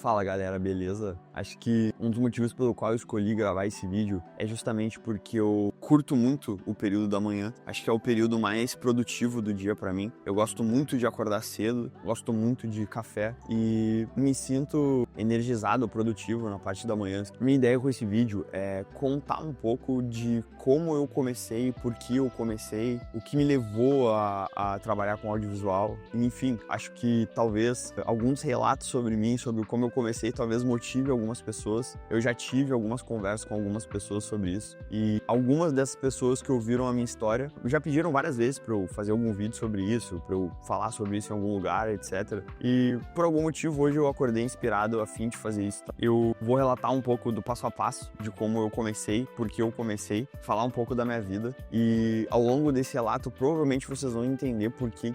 Fala galera, beleza? Acho que um dos motivos pelo qual eu escolhi gravar esse vídeo é justamente porque eu curto muito o período da manhã. Acho que é o período mais produtivo do dia pra mim. Eu gosto muito de acordar cedo, gosto muito de café e me sinto energizado, produtivo na parte da manhã. Minha ideia com esse vídeo é contar um pouco de como eu comecei, por que eu comecei, o que me levou a trabalhar com audiovisual. Enfim, acho que talvez alguns relatos sobre mim, sobre como eu comecei, talvez motive algumas pessoas. Eu já tive algumas conversas com algumas pessoas sobre isso. E algumas dessas pessoas que ouviram a minha história já pediram várias vezes para eu fazer algum vídeo sobre isso, para eu falar sobre isso em algum lugar, etc. E por algum motivo hoje eu acordei inspirado a fim de fazer isso. Eu vou relatar um pouco do passo a passo de como eu comecei, por que eu comecei, falar um pouco da minha vida. E ao longo desse relato provavelmente vocês vão entender por que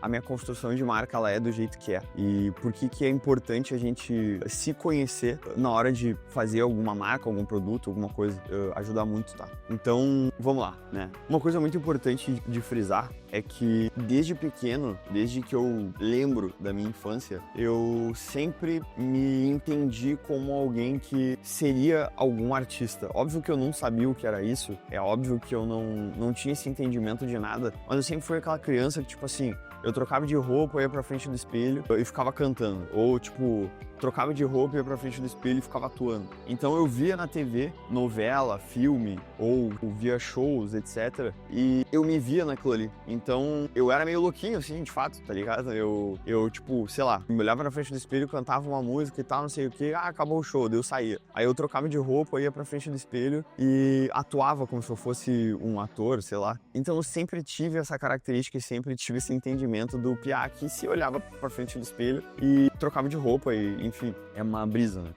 a minha construção de marca ela é do jeito que é. E por que é importante a gente se conhecer na hora de fazer alguma marca, algum produto, alguma coisa, ajuda muito, tá? Então, vamos lá, né? Uma coisa muito importante de frisar é que desde pequeno, desde que eu lembro da minha infância, eu sempre me entendi como alguém que seria algum artista. Óbvio que eu não sabia o que era isso, é óbvio que eu não tinha esse entendimento de nada, mas eu sempre fui aquela criança que, tipo assim, eu trocava de roupa, ia pra frente do espelho e ficava cantando. Ou, tipo, trocava de roupa, ia pra frente do espelho e ficava atuando. Então eu via na TV, novela, filme, ou via shows, etc. E eu me via naquilo ali. Então eu era meio louquinho, assim, de fato, tá ligado? Eu tipo, sei lá, me olhava na frente do espelho, cantava uma música e tal, não sei o que, acabou o show, daí eu saía. Aí eu trocava de roupa, ia pra frente do espelho e atuava como se eu fosse um ator, sei lá. Então eu sempre tive essa característica e sempre tive esse entendimento do piá que se olhava pra frente do espelho e trocava de roupa e, enfim, é uma brisa, né?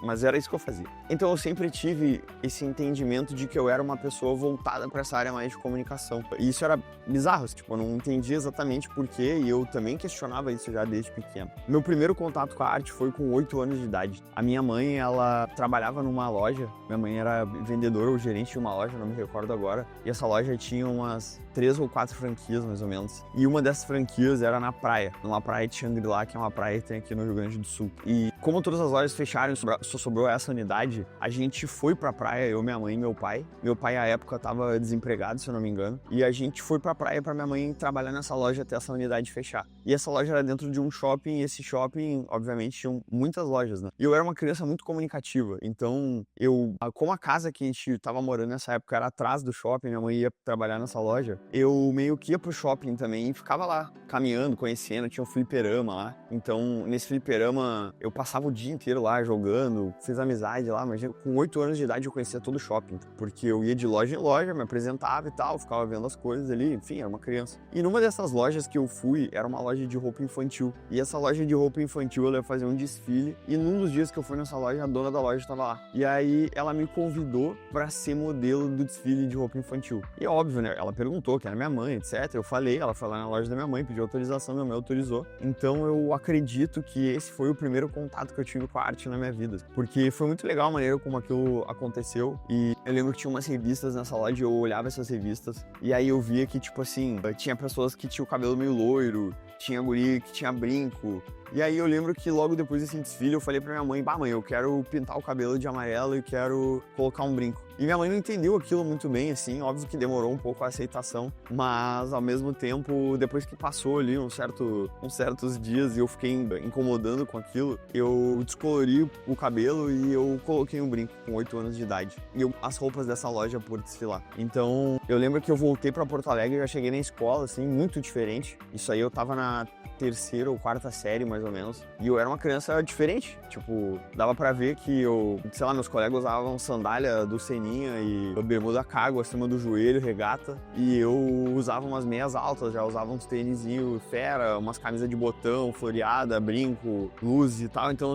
Mas era isso que eu fazia. Então eu sempre tive esse entendimento de que eu era uma pessoa voltada pra essa área mais de comunicação. E isso era bizarro, tipo, eu não entendia exatamente porquê e eu também questionava isso já desde pequeno. Meu primeiro contato com a arte foi com 8 anos de idade. A minha mãe, ela trabalhava numa loja, minha mãe era vendedora ou gerente de uma loja, não me recordo agora, e essa loja tinha umas 3 ou 4 franquias, mais ou menos. E uma dessas franquias era na praia, numa praia de Xangri-Lá, que é uma praia que tem aqui no Rio Grande do Sul. E como todas as lojas fecharam, só sobrou essa unidade, a gente foi pra praia, eu, minha mãe e meu pai. Meu pai, à época, tava desempregado, se eu não me engano. E a gente foi pra praia pra minha mãe trabalhar nessa loja até essa unidade fechar. E essa loja era dentro de um shopping, e esse shopping, obviamente, tinham muitas lojas, né? E eu era uma criança muito comunicativa, então como a casa que a gente tava morando nessa época era atrás do shopping, minha mãe ia trabalhar nessa loja, eu meio que ia pro shopping também e ficava lá, caminhando, conhecendo, tinha um fliperama lá. Então, nesse fliperama, eu passava o dia inteiro lá jogando, fiz amizade lá, mas com 8 anos de idade eu conhecia todo o shopping, porque eu ia de loja em loja, me apresentava e tal, ficava vendo as coisas ali, enfim, era uma criança. E numa dessas lojas que eu fui, era uma loja de roupa infantil. E essa loja de roupa infantil, ela ia fazer um desfile, e num dos dias que eu fui nessa loja, a dona da loja estava lá. E aí, ela me convidou pra ser modelo do desfile de roupa infantil. E é óbvio, né, ela perguntou que era minha mãe, etc. Eu falei, ela foi lá na loja da minha mãe, pediu autorização, minha mãe autorizou. Então eu acredito que esse foi o primeiro contato que eu tive com a arte na minha vida. Porque foi muito legal a maneira como aquilo aconteceu. E eu lembro que tinha umas revistas nessa loja, eu olhava essas revistas. E aí eu via que, tipo assim, tinha pessoas que tinham o cabelo meio loiro, tinha guri que tinha brinco. E aí eu lembro que logo depois desse desfile eu falei pra minha mãe, mãe, eu quero pintar o cabelo de amarelo e quero colocar um brinco. E minha mãe não entendeu aquilo muito bem, assim, óbvio que demorou um pouco a aceitação, mas ao mesmo tempo, depois que passou ali uns certos dias e eu fiquei incomodando com aquilo, eu descolori o cabelo e eu coloquei um brinco com 8 anos de idade. E as roupas dessa loja por desfilar. Então, eu lembro que eu voltei pra Porto Alegre e já cheguei na escola, assim, muito diferente. Isso aí eu tava na 3ª ou 4ª série, mais ou menos. E eu era uma criança diferente. Tipo, dava pra ver que sei lá, meus colegas usavam sandália do Seninha e bermuda cargo acima do joelho, regata. E eu usava umas meias altas, já usava uns tênisinho fera, umas camisas de botão, floreada, brinco, luzes e tal. Então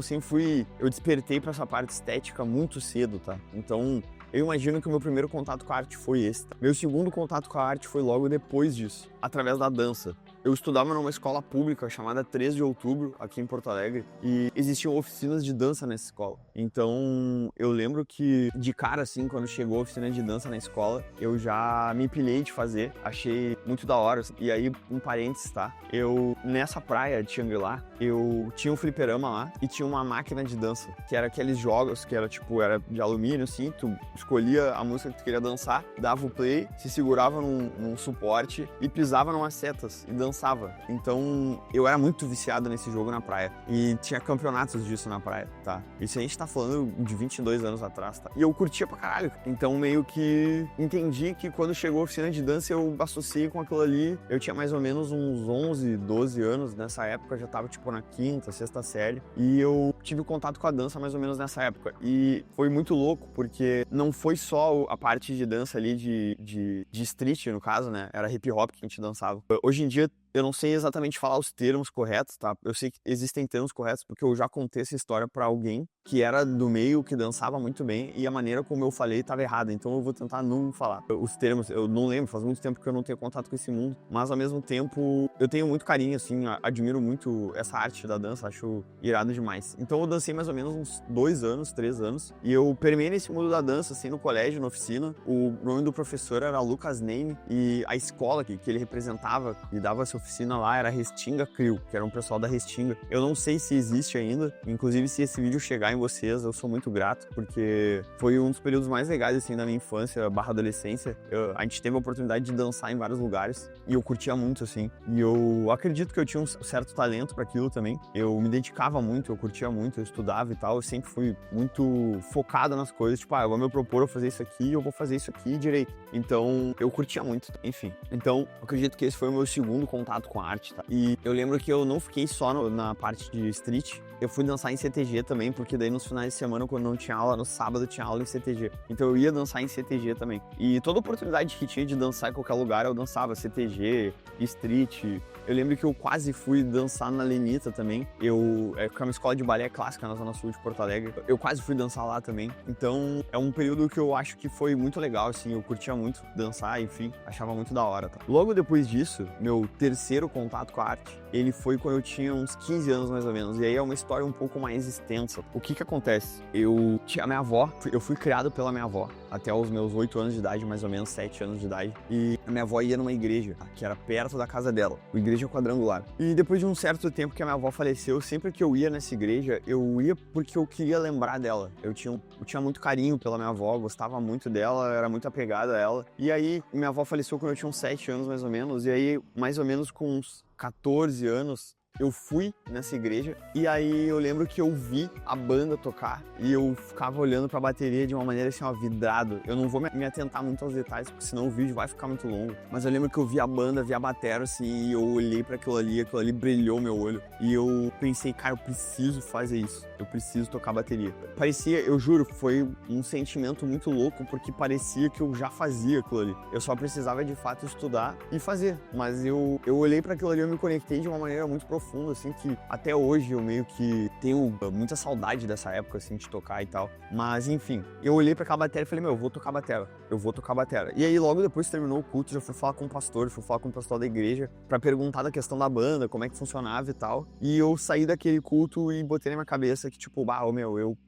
eu despertei pra essa parte estética muito cedo, tá? Então, eu imagino que o meu primeiro contato com a arte foi esse, tá? Meu segundo contato com a arte foi logo depois disso, através da dança. eu estudava numa escola pública chamada 3 de Outubro, aqui em Porto Alegre, e existiam oficinas de dança nessa escola. Então, eu lembro que, de cara, assim, quando chegou a oficina de dança na escola, eu já me pilhei de fazer, achei muito da hora. E aí, um parênteses, tá? Eu, nessa praia de Xangri-Lá, eu tinha um fliperama lá e tinha uma máquina de dança, que era aqueles jogos que era, tipo, era de alumínio, assim, tu escolhia a música que tu queria dançar, dava o play, se segurava num suporte e pisava numas setas e dançava. Então, eu era muito viciado nesse jogo na praia. E tinha campeonatos disso na praia, tá? Isso a gente tá falando de 22 anos atrás, tá? E eu curtia pra caralho. Então, meio que entendi que quando chegou a oficina de dança, eu associei com aquilo ali. Eu tinha mais ou menos uns 11, 12 anos nessa época, eu já tava, tipo, na quinta, sexta série. E eu tive contato com a dança mais ou menos nessa época. E foi muito louco, porque não foi só a parte de dança ali de street, no caso, né? Era hip hop que a gente dançava. Hoje em dia, eu não sei exatamente falar os termos corretos, tá? Eu sei que existem termos corretos porque eu já contei essa história pra alguém que era do meio, que dançava muito bem, e a maneira como eu falei estava errada. Então eu vou tentar não falar os termos. Eu não lembro, faz muito tempo que eu não tenho contato com esse mundo, mas ao mesmo tempo eu tenho muito carinho, assim, admiro muito essa arte da dança, acho irado demais. Então eu dancei mais ou menos uns 2 anos, 3 anos, e eu permeei nesse mundo da dança, assim, no colégio, na oficina. O nome do professor era Lucas Name, e a escola que ele representava e dava essa oficina lá era Restinga Crew, que era um pessoal da Restinga. Eu não sei se existe ainda, inclusive se esse vídeo chegar em vocês, eu sou muito grato, porque foi um dos períodos mais legais, assim, da minha infância, barra adolescência. A gente teve a oportunidade de dançar em vários lugares, e eu curtia muito, assim. E eu acredito que eu tinha um certo talento para aquilo também. Eu me dedicava muito, eu curtia muito, eu estudava e tal, eu sempre fui muito focado nas coisas, tipo, eu vou me propor a fazer isso aqui, eu vou fazer isso aqui direito. Então, eu curtia muito, enfim. Então, eu acredito que esse foi o meu segundo contato com a arte, tá? E eu lembro que eu não fiquei só na parte de street, eu fui dançar em CTG também, porque daí nos finais de semana, quando não tinha aula, no sábado tinha aula em CTG. Então eu ia dançar em CTG também. E toda oportunidade que tinha de dançar em qualquer lugar, eu dançava CTG, street. Eu lembro que eu quase fui dançar na Lenita também. Que é uma escola de balé clássica na Zona Sul de Porto Alegre. Eu quase fui dançar lá também. Então é um período que eu acho que foi muito legal, assim. Eu curtia muito dançar, enfim, achava muito da hora, tá? Logo depois disso, meu terceiro contato com a arte, ele foi quando eu tinha uns 15 anos mais ou menos. E aí é uma história um pouco mais extensa. O que acontece? Eu tinha a minha avó, eu fui criado pela minha avó até os meus 8 anos de idade, mais ou menos 7 anos de idade. E a minha avó ia numa igreja, que era perto da casa dela, uma igreja quadrangular. E depois de um certo tempo que a minha avó faleceu, sempre que eu ia nessa igreja, eu ia porque eu queria lembrar dela. Eu tinha muito carinho pela minha avó, gostava muito dela, era muito apegada a ela. E aí, minha avó faleceu quando eu tinha uns 7 anos mais ou menos, e aí, mais ou menos com uns 14 anos, eu fui nessa igreja e aí eu lembro que eu vi a banda tocar e eu ficava olhando pra bateria de uma maneira assim, ó, vidrado. Eu não vou me atentar muito aos detalhes, porque senão o vídeo vai ficar muito longo. Mas eu lembro que eu vi a banda, vi a bateria assim, e eu olhei pra aquilo ali brilhou meu olho. E eu pensei, cara, eu preciso fazer isso. Eu preciso tocar bateria. Parecia, eu juro, foi um sentimento muito louco, porque parecia que eu já fazia aquilo ali. Eu só precisava de fato estudar e fazer. Mas eu olhei pra aquilo ali, eu me conectei de uma maneira muito profunda, assim, que até hoje eu meio que tenho muita saudade dessa época, assim, de tocar e tal. Mas, enfim, eu olhei pra aquela bateria e falei, eu vou tocar bateria. Eu vou tocar bateria. E aí, logo depois que terminou o culto, já fui falar com o pastor, fui falar com o pastor da igreja pra perguntar da questão da banda, como é que funcionava e tal. E eu saí daquele culto e botei na minha cabeça que, tipo,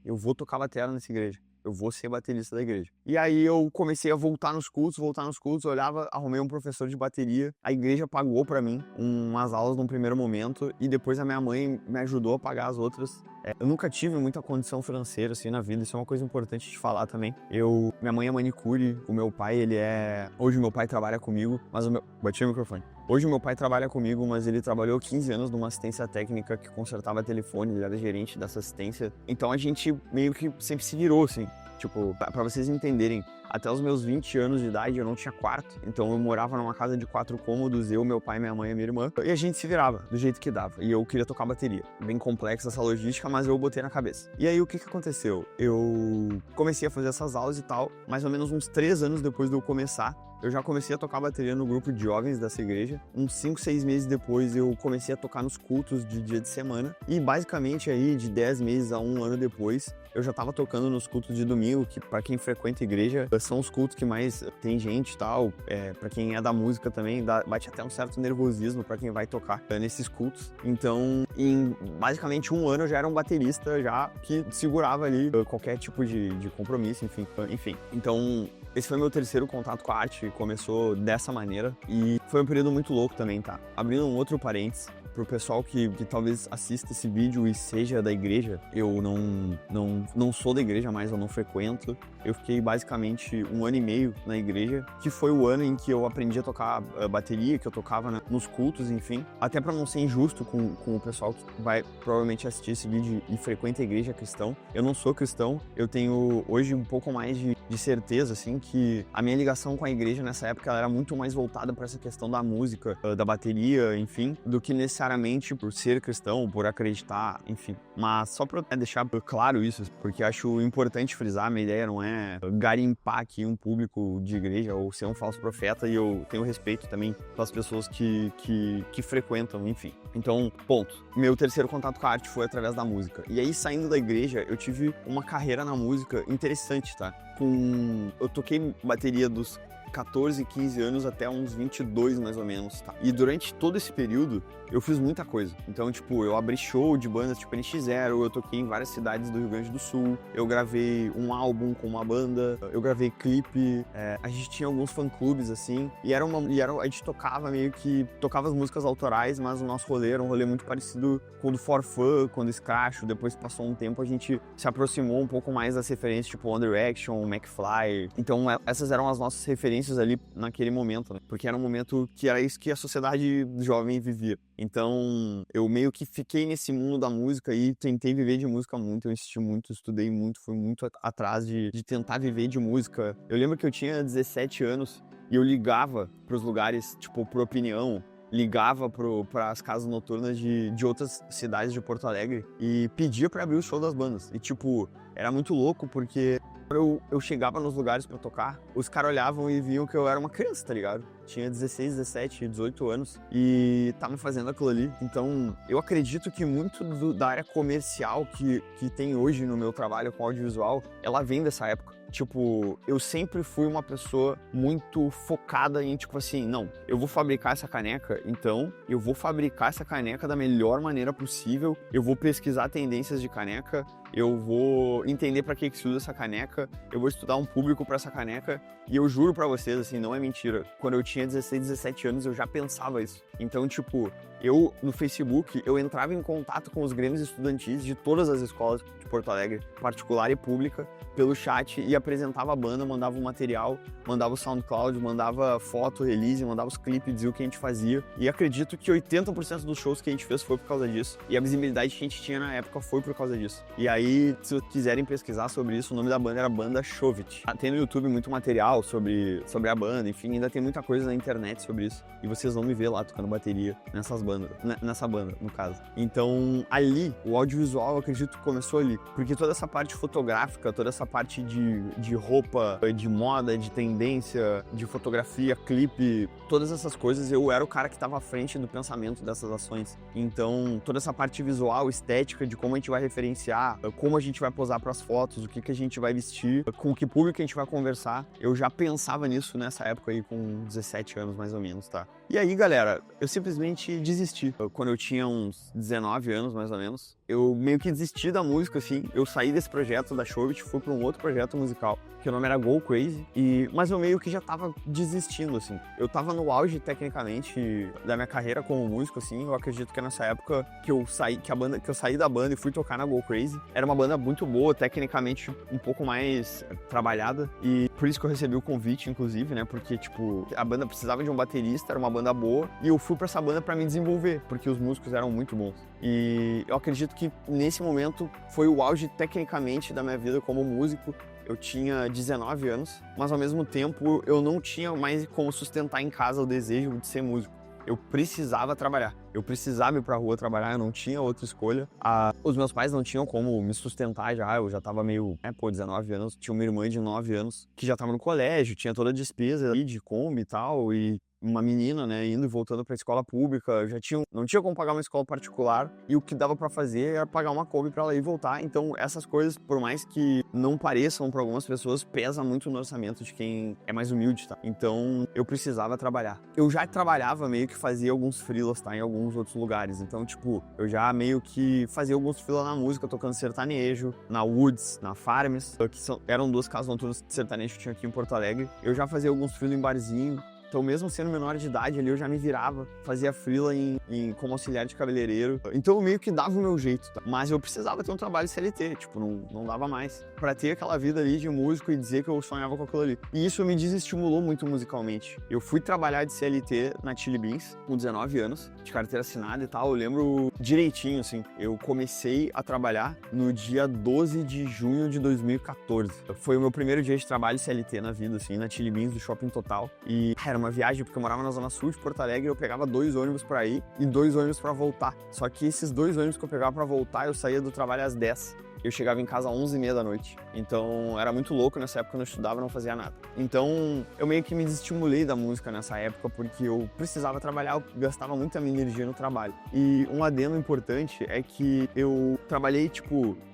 eu vou tocar bateria nessa igreja. Eu vou ser baterista da igreja. E aí eu comecei a voltar nos cultos, eu olhava, arrumei um professor de bateria, a igreja pagou pra mim umas aulas num primeiro momento e depois a minha mãe me ajudou a pagar as outras. Eu nunca tive muita condição financeira assim na vida, isso é uma coisa importante de falar também. Minha mãe é manicure, o meu pai, hoje o meu pai trabalha comigo, mas bati o microfone. Hoje o meu pai trabalha comigo, mas ele trabalhou 15 anos numa assistência técnica que consertava telefone, ele era gerente dessa assistência. Então a gente meio que sempre se virou, assim. Tipo, pra vocês entenderem, até os meus 20 anos de idade eu não tinha quarto. Então eu morava numa casa de 4 cômodos, eu, meu pai, minha mãe e minha irmã. E a gente se virava do jeito que dava. E eu queria tocar bateria. Bem complexa essa logística, mas eu botei na cabeça. E aí o que aconteceu? Eu comecei a fazer essas aulas e tal, mais ou menos uns 3 anos depois de eu começar. eu já comecei a tocar bateria no grupo de jovens dessa igreja. Uns 5, 6 meses depois eu comecei a tocar nos cultos de dia de semana. E basicamente aí de 10 meses a 1 ano depois, eu já tava tocando nos cultos de domingo, que pra quem frequenta a igreja, são os cultos que mais tem gente e tal. Pra quem é da música também, bate até um certo nervosismo pra quem vai tocar nesses cultos. Então, em basicamente 1 ano eu já era um baterista já que segurava ali qualquer tipo de compromisso, enfim. Então, esse foi meu terceiro contato com a arte, começou dessa maneira e foi um período muito louco também, tá? Abrindo um outro parênteses, pro pessoal que talvez assista esse vídeo e seja da igreja, eu não sou da igreja mais, eu não frequento. Eu fiquei basicamente 1 ano e meio na igreja, que foi o ano em que eu aprendi a tocar bateria, que eu tocava nos cultos, enfim. Até pra não ser injusto com o pessoal que vai provavelmente assistir esse vídeo e frequenta a igreja cristão. Eu não sou cristão, eu tenho hoje um pouco mais de certeza, assim, que a minha ligação com a igreja nessa época ela era muito mais voltada pra essa questão da música, da bateria, enfim, do que necessariamente por ser cristão, por acreditar, enfim. Mas só pra deixar claro isso, porque acho importante frisar, minha ideia não é garimpar aqui um público de igreja ou ser um falso profeta, e eu tenho respeito também pelas pessoas que frequentam, enfim. Então, ponto. Meu terceiro contato com a arte foi através da música. E aí, saindo da igreja, eu tive uma carreira na música interessante, tá? Eu toquei bateria dos 14, 15 anos até uns 22 mais ou menos, tá? E durante todo esse período, eu fiz muita coisa. Então, tipo, eu abri show de bandas tipo NX0, eu toquei em várias cidades do Rio Grande do Sul, eu gravei um álbum com uma banda, eu gravei clipe, a gente tinha alguns fã-clubes, assim, a gente tocava tocava as músicas autorais, mas o nosso rolê era um rolê muito parecido com o do For Fun, com o do Scratch. Depois passou um tempo, a gente se aproximou um pouco mais das referências, tipo One Direction, McFly. Então, essas eram as nossas referências ali naquele momento, né? Porque era um momento que era isso que a sociedade jovem vivia. Então, eu meio que fiquei nesse mundo da música e tentei viver de música muito, eu insisti muito, estudei muito, fui muito atrás de tentar viver de música. Eu lembro que eu tinha 17 anos e eu ligava pros lugares, tipo, por opinião, ligava para as casas noturnas de outras cidades de Porto Alegre e pedia para abrir o show das bandas. E, tipo, era muito louco porque eu chegava nos lugares pra tocar, os caras olhavam e viam que eu era uma criança, tá ligado? Tinha 16, 17, 18 anos e tava fazendo aquilo ali. Então, eu acredito que muito da área comercial que tem hoje no meu trabalho com audiovisual, ela vem dessa época. Tipo, eu sempre fui uma pessoa muito focada em, tipo assim, não, eu vou fabricar essa caneca, então eu vou fabricar essa caneca da melhor maneira possível, eu vou pesquisar tendências de caneca, eu vou entender pra que se usa essa caneca, eu vou estudar um público pra essa caneca, e eu juro pra vocês, assim, não é mentira, quando eu tinha 16, 17 anos eu já pensava isso. Então, tipo, eu, no Facebook, eu entrava em contato com os grêmios estudantis de todas as escolas de Porto Alegre, particular e pública, pelo chat, e apresentava a banda, mandava o material, mandava o SoundCloud, mandava foto, release, mandava os clipes, dizia o que a gente fazia. E acredito que 80% dos shows que a gente fez foi por causa disso. E a visibilidade que a gente tinha na época foi por causa disso. E aí, se quiserem pesquisar sobre isso, o nome da banda era Banda Chauvet. Tem no YouTube muito material sobre a banda, enfim, ainda tem muita coisa na internet sobre isso. E vocês vão me ver lá tocando bateria nessa banda, no caso. Então, ali, o audiovisual, eu acredito que começou ali. Porque toda essa parte fotográfica, toda essa parte de roupa, de moda, de tendência, de fotografia, clipe, todas essas coisas, eu era o cara que estava à frente do pensamento dessas ações. Então, toda essa parte visual, estética, de como a gente vai referenciar, como a gente vai posar para as fotos, o que a gente vai vestir, com que público a gente vai conversar, eu já pensava nisso nessa época aí, com 17 anos mais ou menos, tá? E aí, galera, eu simplesmente desisti. Quando eu tinha uns 19 anos, mais ou menos, eu meio que desisti da música, assim. Eu saí desse projeto da Chauvet, fui para um outro projeto musical, que o nome era Go Crazy, mas eu meio que já tava desistindo, assim. Eu tava no auge, tecnicamente, da minha carreira como músico, assim. Eu acredito que nessa época que eu saí da banda e fui tocar na Go Crazy, era uma banda muito boa, tecnicamente um pouco mais trabalhada, e por isso que eu recebi o convite, inclusive, né? Porque, tipo, a banda precisava de um baterista, era uma banda boa, e eu fui pra essa banda pra me desenvolver, porque os músicos eram muito bons. E eu acredito que nesse momento foi o auge tecnicamente da minha vida como músico. Eu tinha 19 anos, mas ao mesmo tempo eu não tinha mais como sustentar em casa o desejo de ser músico. eu precisava trabalhar. Eu precisava ir pra rua trabalhar, eu não tinha outra escolha. Os meus pais não tinham como me sustentar já, eu já tava meio, 19 anos, tinha uma irmã de 9 anos que já tava no colégio, tinha toda a despesa ali de Kombi e tal, e uma menina, né, indo e voltando pra escola pública, eu não tinha como pagar uma escola particular, e o que dava pra fazer era pagar uma Kombi pra ela ir e voltar. Então essas coisas, por mais que não pareçam pra algumas pessoas, pesa muito no orçamento de quem é mais humilde, tá? Então eu precisava trabalhar. Eu já trabalhava meio que fazia alguns freelas, tá, em alguns outros lugares. Então, tipo, eu já meio que fazia alguns freelas na música, tocando sertanejo, na Woods, na Farms, que eram 2 casas noturnas de sertanejo que tinha aqui em Porto Alegre. Eu já fazia alguns freelas em barzinho. Então, mesmo sendo menor de idade ali, eu já me virava, fazia freela como auxiliar de cabeleireiro. Então, eu meio que dava o meu jeito, tá? Mas eu precisava ter um trabalho CLT, tipo, não dava mais. Pra ter aquela vida ali de músico e dizer que eu sonhava com aquilo ali. E isso me desestimulou muito musicalmente. Eu fui trabalhar de CLT na Chili Beans, com 19 anos, de carteira assinada e tal. Eu lembro direitinho, assim. Eu comecei a trabalhar no dia 12 de junho de 2014. Foi o meu primeiro dia de trabalho CLT na vida, assim, na Chili Beans do Shopping Total. E era uma viagem, porque eu morava na zona sul de Porto Alegre, eu pegava 2 ônibus pra ir e 2 ônibus pra voltar. Só que esses 2 ônibus que eu pegava pra voltar, eu saía do trabalho às 10. Eu chegava em casa às 11h30 da noite. Então, era muito louco nessa época, eu não estudava, não fazia nada. Então, eu meio que me desestimulei da música nessa época, porque eu precisava trabalhar, eu gastava muita minha energia no trabalho. E um adendo importante é que eu trabalhei,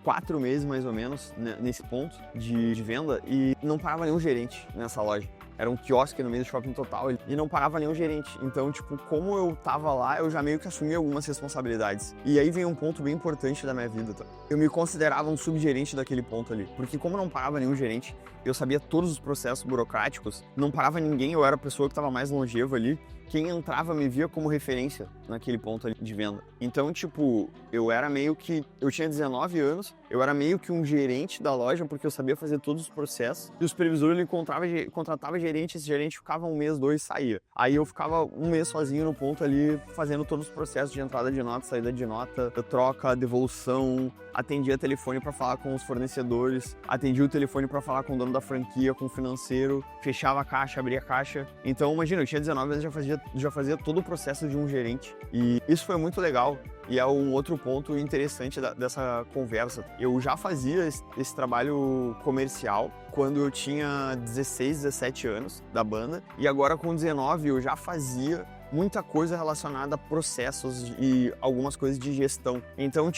4 meses mais ou menos, nesse ponto de venda, e não parava nenhum gerente nessa loja. Era um quiosque no meio do Shopping Total e não parava nenhum gerente. Então, como eu tava lá, eu já meio que assumi algumas responsabilidades. E aí vem um ponto bem importante da minha vida, tá? Eu me considerava um subgerente daquele ponto ali. Porque como não parava nenhum gerente, eu sabia todos os processos burocráticos, não parava ninguém, eu era a pessoa que estava mais longeva ali. Quem entrava me via como referência naquele ponto ali de venda. Então, eu tinha 19 anos, eu era meio que um gerente da loja, porque eu sabia fazer todos os processos. E o supervisor, ele contratava gerente, esse gerente ficava 1 mês, 2, saía. Aí eu ficava 1 mês sozinho no ponto ali, fazendo todos os processos de entrada de nota, saída de nota, troca, devolução, atendia telefone para falar com os fornecedores, atendia o telefone para falar com o dono da franquia, com o financeiro, fechava a caixa, abria a caixa. Então, imagina, eu tinha 19 anos e já fazia todo o processo de um gerente. E isso foi muito legal. E é um outro ponto interessante dessa conversa. Eu já fazia esse trabalho comercial quando eu tinha 16, 17 anos da banda. E agora com 19 eu já fazia muita coisa relacionada a processos e algumas coisas de gestão. Então,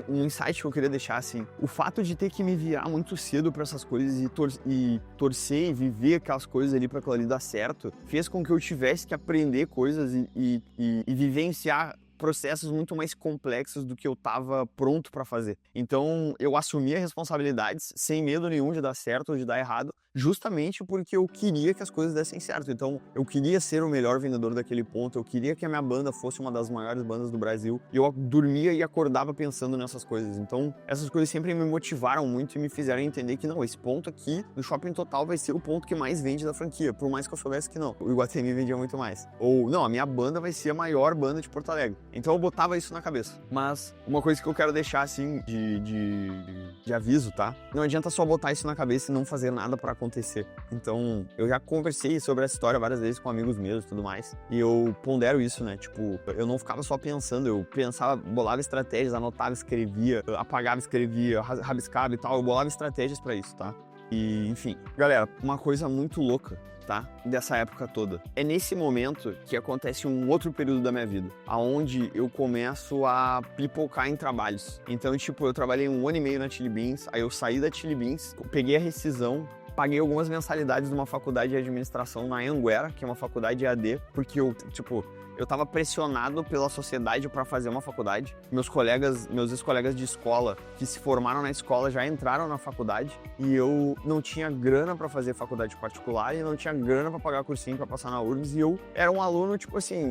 um insight que eu queria deixar, assim, o fato de ter que me virar muito cedo para essas coisas e torcer e viver aquelas coisas ali para aquilo ali dar certo, fez com que eu tivesse que aprender coisas e vivenciar processos muito mais complexos do que eu estava pronto para fazer. Então, eu assumia responsabilidades sem medo nenhum de dar certo ou de dar errado, justamente porque eu queria que as coisas dessem certo. Então, eu queria ser o melhor vendedor daquele ponto, eu queria que a minha banda fosse uma das maiores bandas do Brasil, e eu dormia e acordava pensando nessas coisas. Então, essas coisas sempre me motivaram muito e me fizeram entender que não, esse ponto aqui no Shopping Total vai ser o ponto que mais vende da franquia, por mais que eu soubesse que não. O Iguatemi vendia muito mais. Ou, não, a minha banda vai ser a maior banda de Porto Alegre. Então eu botava isso na cabeça. Mas uma coisa que eu quero deixar, assim, de aviso, tá? Não adianta só botar isso na cabeça e não fazer nada pra acontecer. Então, eu já conversei sobre essa história várias vezes com amigos meus e tudo mais. E eu pondero isso, né? Eu não ficava só pensando, eu pensava, bolava estratégias, anotava, escrevia, apagava, escrevia, rabiscava e tal. Eu bolava estratégias pra isso, tá? E, enfim. Galera, uma coisa muito louca, tá? Dessa época toda. É nesse momento que acontece um outro período da minha vida, aonde eu começo a pipocar em trabalhos. Então, eu trabalhei 1 ano e meio na Chili Beans, aí eu saí da Chili Beans, peguei a rescisão, paguei algumas mensalidades numa faculdade de administração na Anhanguera, que é uma faculdade EAD, porque eu tava pressionado pela sociedade para fazer uma faculdade. Meus ex-colegas de escola que se formaram na escola já entraram na faculdade e eu não tinha grana para fazer faculdade particular e não tinha grana para pagar cursinho para passar na URGS, e eu era um aluno,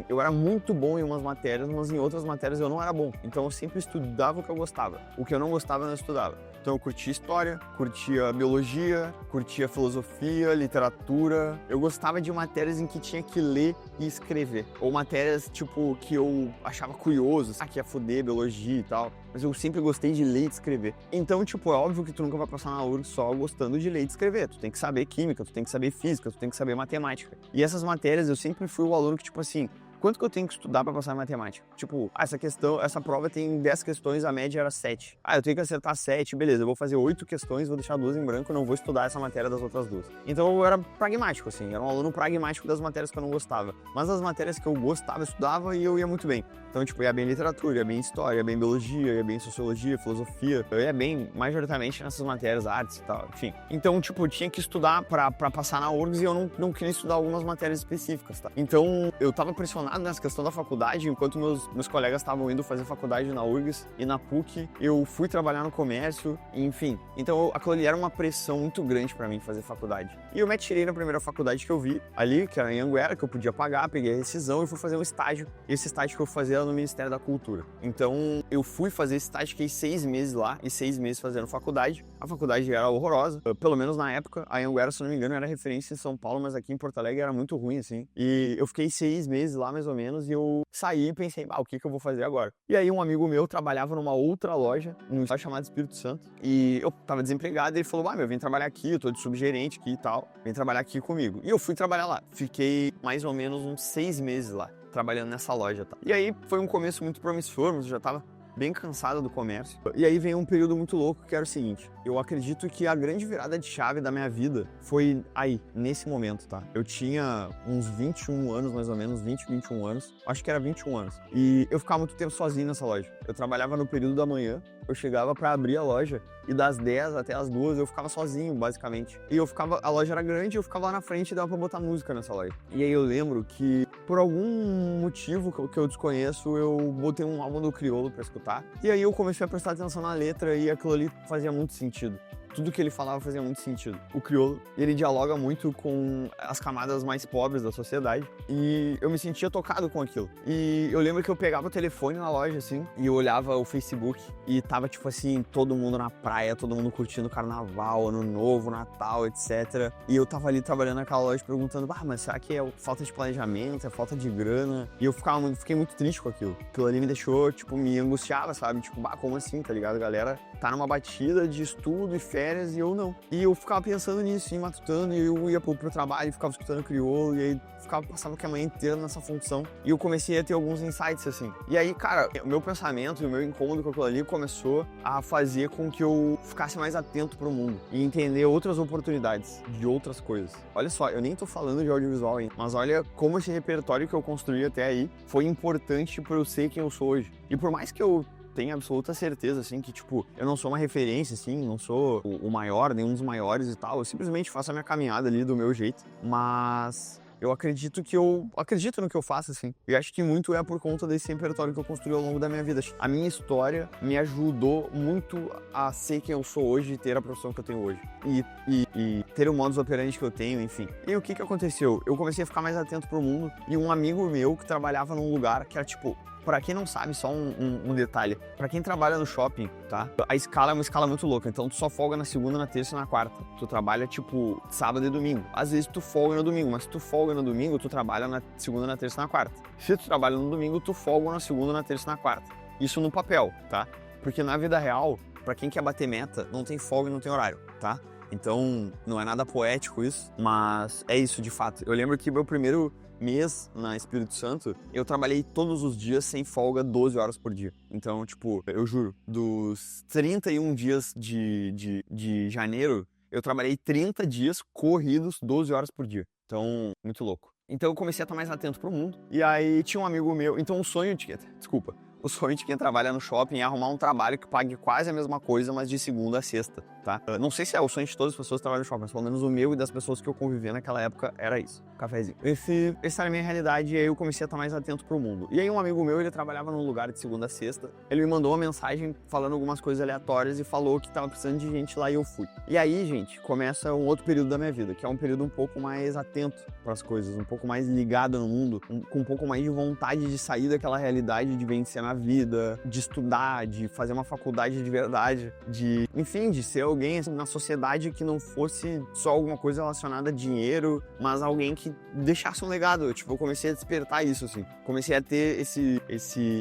eu era muito bom em umas matérias, mas em outras matérias eu não era bom. Então eu sempre estudava o que eu gostava. O que eu não gostava eu não estudava. Então eu curtia história, curtia biologia, curtia filosofia, literatura. Eu gostava de matérias em que tinha que ler e escrever. Ou matérias, que eu achava curioso, que ia foder biologia e tal. Mas eu sempre gostei de ler e de escrever. Então, é óbvio que tu nunca vai passar na URGS só gostando de ler e de escrever. Tu tem que saber química, tu tem que saber física, tu tem que saber matemática. E essas matérias, eu sempre fui o aluno que, quanto que eu tenho que estudar pra passar em matemática? Tipo, essa prova tem 10 questões, a média era 7. Eu tenho que acertar 7, beleza, eu vou fazer 8 questões, vou deixar 2 em branco, eu não vou estudar essa matéria das outras 2. Então eu era pragmático, assim, era um aluno pragmático das matérias que eu não gostava. Mas as matérias que eu gostava, eu estudava e eu ia muito bem. Então, tipo, ia bem em literatura, ia bem em história, ia bem em biologia, ia bem em sociologia, filosofia. Eu ia bem, majoritariamente, nessas matérias, artes e tal, enfim. Então, tipo, eu tinha que estudar pra passar na URGS e eu não queria estudar algumas matérias específicas, tá? Então, eu tava pressionado nessa questão da faculdade, enquanto meus colegas estavam indo fazer faculdade na URGS e na PUC, eu fui trabalhar no comércio, enfim. Então, aquilo ali era uma pressão muito grande pra mim fazer faculdade. E eu me atirei na primeira faculdade que eu vi, ali, que era em Anguera, que eu podia pagar, peguei a rescisão e fui fazer um estágio. E esse estágio que eu fazia era no Ministério da Cultura. Então, eu fui fazer esse estágio, fiquei 6 meses lá e 6 meses fazendo faculdade. A faculdade era horrorosa, pelo menos na época. A Anguera, se não me engano, era referência em São Paulo, mas aqui em Porto Alegre era muito ruim, assim. E eu fiquei 6 meses lá, mais ou menos, e eu saí e pensei, o que eu vou fazer agora? E aí um amigo meu trabalhava numa outra loja, num estado chamado Espírito Santo, e eu tava desempregado, e ele falou, meu, vem trabalhar aqui, eu tô de subgerente aqui e tal, vem trabalhar aqui comigo. E eu fui trabalhar lá. Fiquei mais ou menos uns 6 meses lá, trabalhando nessa loja, tá? E aí foi um começo muito promissor, mas eu já tava bem cansado do comércio. E aí veio um período muito louco que era o seguinte, eu acredito que a grande virada de chave da minha vida foi aí, nesse momento, tá? Eu tinha uns 21 anos, mais ou menos, 20, 21 anos, acho que era 21 anos. E eu ficava muito tempo sozinho nessa loja. Eu trabalhava no período da manhã, eu chegava pra abrir a loja e das 10 até as 2 eu ficava sozinho, basicamente. E a loja era grande, eu ficava lá na frente e dava pra botar música nessa loja. E aí eu lembro que, por algum motivo que eu desconheço, eu botei um álbum do Criolo pra escutar. E aí eu comecei a prestar atenção na letra e aquilo ali fazia muito sentido. Tudo que ele falava fazia muito sentido. O Criolo, ele dialoga muito com as camadas mais pobres da sociedade e eu me sentia tocado com aquilo. E eu lembro que eu pegava o telefone na loja, assim, e eu olhava o Facebook e tava, tipo assim, todo mundo na praia, todo mundo curtindo Carnaval, Ano Novo, Natal, etc. E eu tava ali trabalhando naquela loja perguntando, mas será que é falta de planejamento, é falta de grana? E eu fiquei muito triste com aquilo. Aquilo ali me deixou, tipo, me angustiava, sabe? Tipo, como assim, tá ligado? A galera tá numa batida de estudo e férias e eu não. E eu ficava pensando nisso, assim, matutando, e eu ia pro trabalho e ficava escutando Criolo, e aí passava a manhã inteira nessa função. E eu comecei a ter alguns insights, assim. E aí, cara, o meu pensamento e o meu incômodo com aquilo ali começou a fazer com que eu ficasse mais atento pro mundo e entender outras oportunidades de outras coisas. Olha só, eu nem tô falando de audiovisual ainda, mas olha como esse repertório que eu construí até aí foi importante pra eu ser quem eu sou hoje. E por mais que eu tenho absoluta certeza, assim, que, tipo, eu não sou uma referência, assim, não sou o maior, nenhum dos maiores e tal, eu simplesmente faço a minha caminhada ali do meu jeito, mas eu acredito no que eu faço, assim, e acho que muito é por conta desse repertório que eu construí ao longo da minha vida. A minha história me ajudou muito a ser quem eu sou hoje e ter a profissão que eu tenho hoje, e ter o modus operandi que eu tenho, enfim. E o que aconteceu? Eu comecei a ficar mais atento pro mundo, e um amigo meu que trabalhava num lugar que era, tipo, pra quem não sabe, só um detalhe. Pra quem trabalha no shopping, tá? A escala é uma escala muito louca. Então, tu só folga na segunda, na terça e na quarta. Tu trabalha, tipo, sábado e domingo. Às vezes, tu folga no domingo. Mas se tu folga no domingo, tu trabalha na segunda, na terça e na quarta. Se tu trabalha no domingo, tu folga na segunda, na terça e na quarta. Isso no papel, tá? Porque na vida real, pra quem quer bater meta, não tem folga e não tem horário, tá? Então, não é nada poético isso, mas é isso, de fato. Eu lembro que meu primeiro mês na Espírito Santo, eu trabalhei todos os dias sem folga 12 horas por dia. Então, tipo, eu juro, dos 31 dias de janeiro, eu trabalhei 30 dias corridos 12 horas por dia. Então, muito louco. Então eu comecei a estar mais atento pro mundo. E aí tinha um amigo meu, então o sonho de quem trabalha no shopping é arrumar um trabalho que pague quase a mesma coisa, mas de segunda a sexta, tá? Não sei se é o sonho de todas as pessoas que trabalham no shopping, mas pelo menos o meu e das pessoas que eu convivia naquela época era isso, cafezinho. Essa era a minha realidade e aí eu comecei a estar mais atento pro mundo. E aí um amigo meu, ele trabalhava num lugar de segunda a sexta, ele me mandou uma mensagem falando algumas coisas aleatórias e falou que tava precisando de gente lá e eu fui. E aí, gente, começa um outro período da minha vida, que é um período um pouco mais atento pras coisas, um pouco mais ligado no mundo, com um pouco mais de vontade de sair daquela realidade de vencer na na vida, de estudar, de fazer uma faculdade de verdade, enfim, de ser alguém assim, na sociedade que não fosse só alguma coisa relacionada a dinheiro, mas alguém que deixasse um legado. Tipo, eu comecei a despertar isso, assim. Comecei a ter esse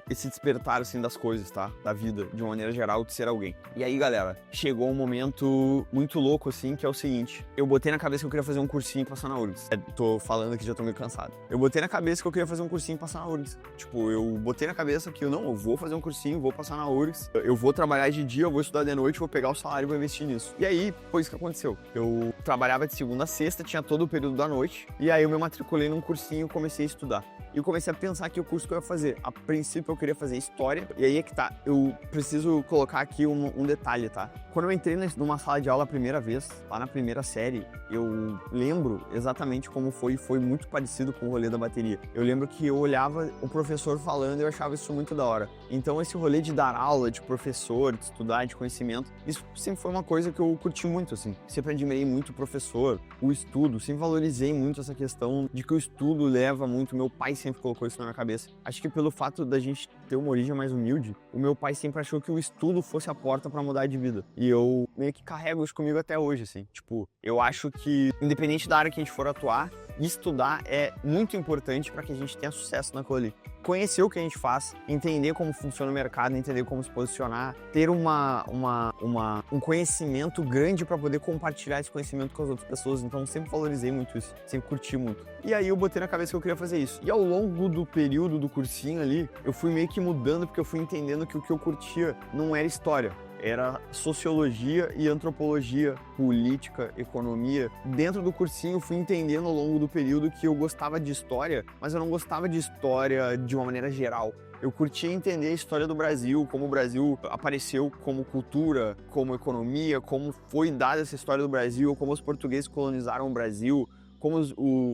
despertar, assim, das coisas, tá? Da vida, de uma maneira geral, de ser alguém. E aí, galera, chegou um momento muito louco, assim, que é o seguinte. Eu botei na cabeça que eu queria fazer um cursinho e passar na URGS. Tô falando aqui, já tô meio cansado. Eu botei na cabeça que eu queria fazer um cursinho e passar na URGS. Tipo, eu botei na cabeça que eu vou fazer um cursinho, vou passar na URGS. Eu vou trabalhar de dia, eu vou estudar de noite, vou pegar o salário e vou investir nisso. E aí, foi isso que aconteceu. Eu trabalhava de segunda a sexta, tinha todo o período da noite. E aí eu me matriculei num cursinho e comecei a estudar. E eu comecei a pensar que o curso que eu ia fazer. A princípio eu queria fazer história. E aí é que tá, eu preciso colocar aqui um detalhe, tá? Quando eu entrei numa sala de aula a primeira vez, lá na primeira série, eu lembro exatamente como foi muito parecido com o rolê da bateria. Eu lembro que eu olhava o professor falando e eu achava isso muito da hora. Então esse rolê de dar aula, de professor, de estudar, de conhecimento, isso sempre foi uma coisa que eu curti muito, assim. Sempre admirei muito o professor, o estudo, sempre valorizei muito essa questão de que o estudo leva muito. Meu pai sempre colocou isso na minha cabeça. Acho que pelo fato da gente ter uma origem mais humilde, o meu pai sempre achou que o estudo fosse a porta pra mudar de vida. E eu meio que carrego isso comigo até hoje, assim. Tipo, eu acho que, independente da área que a gente for atuar, estudar é muito importante para que a gente tenha sucesso naquilo ali. Conhecer o que a gente faz, entender como funciona o mercado, entender como se posicionar, ter um conhecimento grande para poder compartilhar esse conhecimento com as outras pessoas. Então, sempre valorizei muito isso, sempre curti muito. E aí eu botei na cabeça que eu queria fazer isso. E ao longo do período do cursinho ali, eu fui meio que mudando, porque eu fui entendendo que o que eu curtia não era história. Era sociologia e antropologia, política, economia. Dentro do cursinho, fui entendendo ao longo do período que eu gostava de história, mas eu não gostava de história de uma maneira geral. Eu curtia entender a história do Brasil, como o Brasil apareceu como cultura, como economia, como foi dada essa história do Brasil, como os portugueses colonizaram o Brasil, como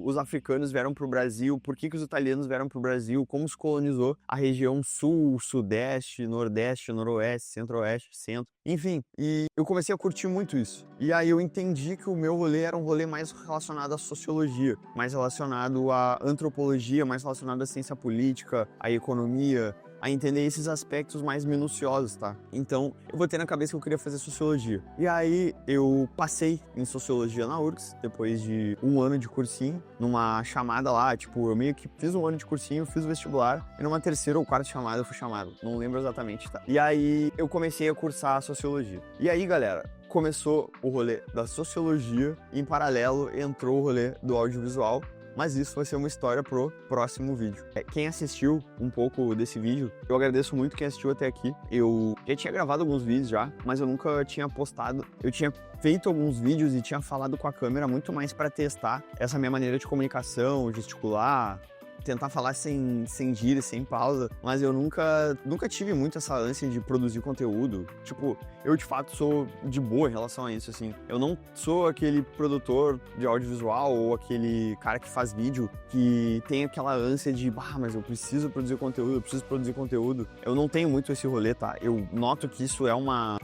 os africanos vieram para o Brasil, por que os italianos vieram para o Brasil, como se colonizou a região sul, sudeste, nordeste, noroeste, centro-oeste, centro, enfim. E eu comecei a curtir muito isso. E aí eu entendi que o meu rolê era um rolê mais relacionado à sociologia, mais relacionado à antropologia, mais relacionado à ciência política, à economia, a entender esses aspectos mais minuciosos, tá? Então, eu botei na cabeça que eu queria fazer sociologia. E aí, eu passei em sociologia na URGS, depois de um ano de cursinho, numa chamada lá, tipo, eu meio que fiz um ano de cursinho, fiz o vestibular, e numa terceira ou quarta chamada eu fui chamado, não lembro exatamente, tá? E aí, eu comecei a cursar sociologia. E aí, galera, começou o rolê da sociologia, e em paralelo entrou o rolê do audiovisual, mas isso vai ser uma história pro próximo vídeo. Quem assistiu um pouco desse vídeo, eu agradeço muito quem assistiu até aqui. Eu já tinha gravado alguns vídeos já, mas eu nunca tinha postado. Eu tinha feito alguns vídeos e tinha falado com a câmera muito mais para testar essa minha maneira de comunicação, gesticular, tentar falar sem gíria, sem pausa, mas eu nunca tive muito essa ânsia de produzir conteúdo. Tipo, eu de fato sou de boa em relação a isso, assim. Eu não sou aquele produtor de audiovisual ou aquele cara que faz vídeo que tem aquela ânsia de, mas eu preciso produzir conteúdo, Eu não tenho muito esse rolê, tá? Eu noto que isso é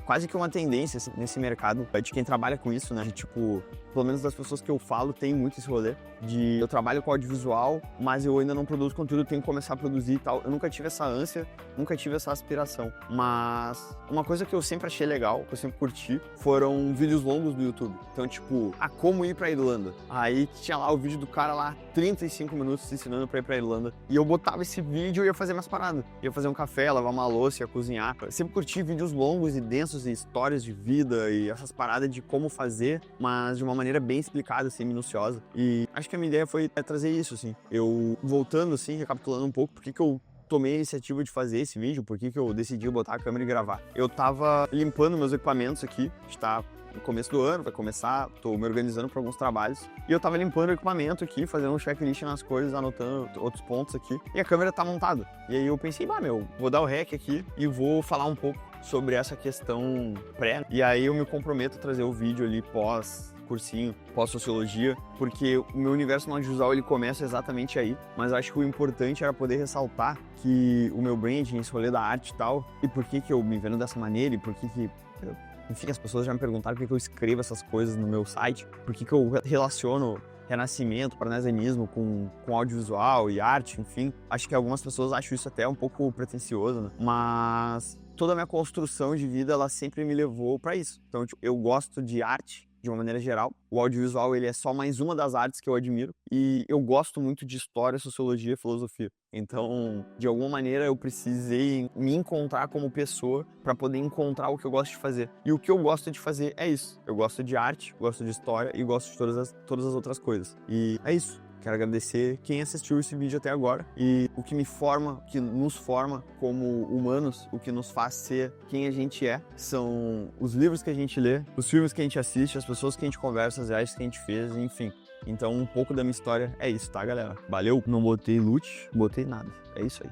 quase que uma tendência assim, nesse mercado, de quem trabalha com isso, né? De, tipo, pelo menos das pessoas que eu falo, tem muito esse rolê de eu trabalho com audiovisual, mas eu ainda não produzo conteúdo, eu tenho que começar a produzir e tal. Eu nunca tive essa ânsia, nunca tive essa aspiração. Mas uma coisa que eu sempre achei legal, que eu sempre curti, foram vídeos longos do YouTube. Então, tipo, como ir pra Irlanda. Aí tinha lá o vídeo do cara lá, 35 minutos ensinando pra ir pra Irlanda. E eu botava esse vídeo e ia fazer minhas paradas. Ia fazer um café, lavar uma louça, ia cozinhar. Eu sempre curti vídeos longos e densos e histórias de vida e essas paradas de como fazer, mas de uma maneira bem explicada, assim, minuciosa. E acho que a minha ideia foi trazer isso, assim. Eu, voltando, assim, recapitulando um pouco, por que eu tomei a iniciativa de fazer esse vídeo, por que eu decidi botar a câmera e gravar. Eu tava limpando meus equipamentos aqui, a gente tá no começo do ano, vai começar, tô me organizando para alguns trabalhos, e eu tava limpando o equipamento aqui, fazendo um checklist nas coisas, anotando outros pontos aqui, e a câmera tá montada. E aí eu pensei, vou dar o rec aqui e vou falar um pouco sobre essa questão pré, e aí eu me comprometo a trazer o vídeo ali pós-cursinho, pós-sociologia, porque o meu universo no audiovisual ele começa exatamente aí, mas eu acho que o importante era poder ressaltar que o meu branding, esse rolê da arte e tal, e por que eu me vendo dessa maneira, e por que enfim, as pessoas já me perguntaram por que eu escrevo essas coisas no meu site, por que eu relaciono renascimento, parnasianismo com audiovisual e arte, enfim. Acho que algumas pessoas acham isso até um pouco pretensioso, né? Mas toda a minha construção de vida, ela sempre me levou para isso. Então, tipo, eu gosto de arte de uma maneira geral. O audiovisual, ele é só mais uma das artes que eu admiro. E eu gosto muito de história, sociologia e filosofia. Então, de alguma maneira, eu precisei me encontrar como pessoa para poder encontrar o que eu gosto de fazer. E o que eu gosto de fazer é isso. Eu gosto de arte, gosto de história e gosto de todas as outras coisas. E é isso. Quero agradecer quem assistiu esse vídeo até agora. E o que me forma, o que nos forma como humanos, o que nos faz ser quem a gente é, são os livros que a gente lê, os filmes que a gente assiste, as pessoas que a gente conversa, as viagens que a gente fez, enfim. Então, um pouco da minha história é isso, tá, galera? Valeu, não botei loot, botei nada. É isso aí.